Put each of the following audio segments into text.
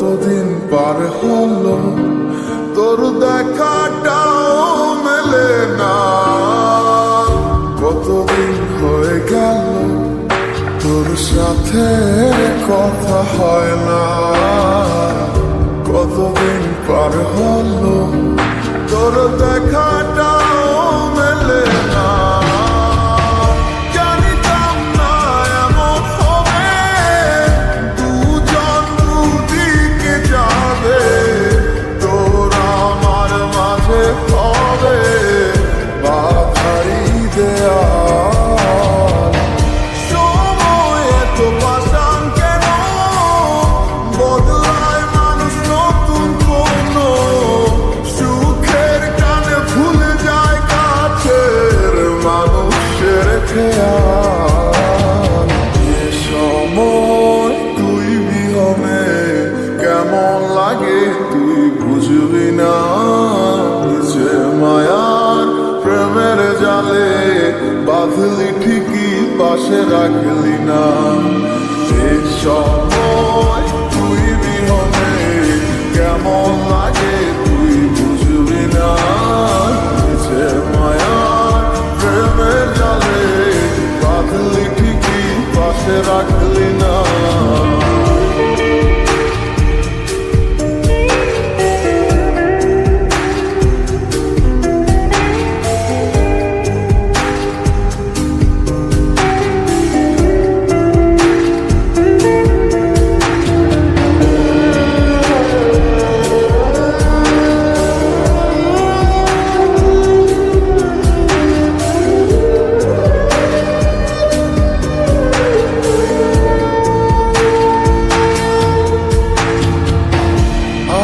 কতদিন পার হলো, তোর দেখাটাও মেলে না। কতদিন হয়ে গেল তোর সাথে কথা হয় না। কতদিন পার হলো তোর দেখাটাও মেলে না। জানিতাম না এমন হবে, দুজন দুদিকে যাবে, তোর আমার মাঝে হবে বাধাই দেয়া। সময় এত পাষাণ কেন, বদলায় মানুষ নতুন কোনো সুখের টানে ভুলে যায় কাছের মানুষের খেয়াল। এ সময় তুই বিহনে কেমন লাগে তুই বুঝবি না। যে মায়ার প্রেমের জালে বাঁধলি ঠিকই পাশে রাখলি না। এ সময় তুই বিহনে কেমন লাগে তুই বুঝবি না। যে মায়ার প্রেমের জালে বাঁধলি ঠিকই পাশে রাখলি না।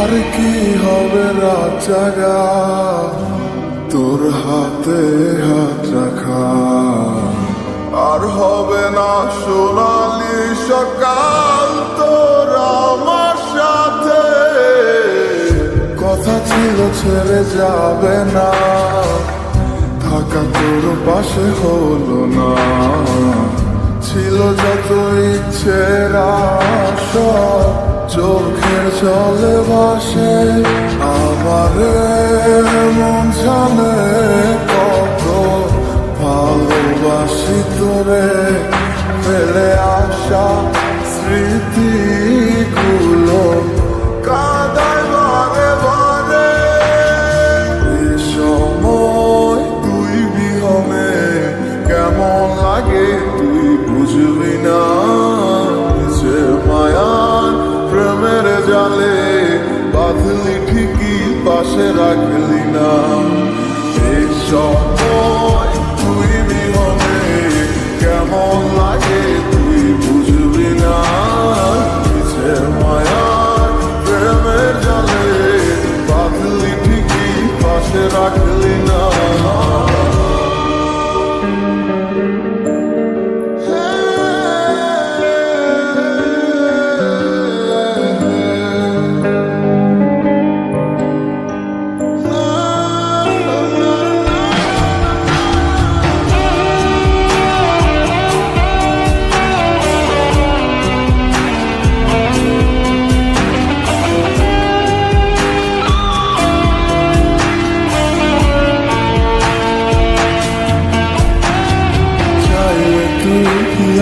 আর কি হবে রাত জাগা তোর হাতে হাত রাখা, আর হবে না সোনালি সকাল তোর আমার সাথে। কথা ছিল ছেড়ে যাবে না, থাকা তোর পাশে হলো না। ছিল যত ইচ্ছের আশা চোখের জলে ভাসে। আমার মন জানে কত ভালোবাসি তোরে, ফেলে আসা স্মৃতিগুলো কাঁদায় বারে বারে। এ সময় তুই বিহনে কেমন লাগে তুই বুঝবি না। যে মায়ার প্রেমের জালে বাঁধলি ঠিকই পাশে রাখলি না। এই সময় তুই বিহনে কেমন লাগে তুই বুঝবি না। যে মায়ার প্রেমের জালে বাঁধলি ঠিকই পাশে রাখলি না।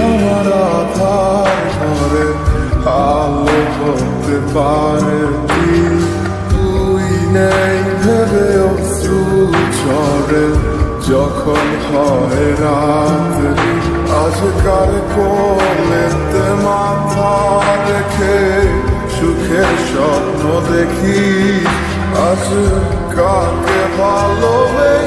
আমার আধার ঘরে আলো করতে পারে তুই নেই ভেবে অশ্রু ঝরে যখন হয় রাত। আজকাল কোলেতে মাথা রেখে সুখের স্বপ্ন দেখি, আজ কাকে ভালোবেসে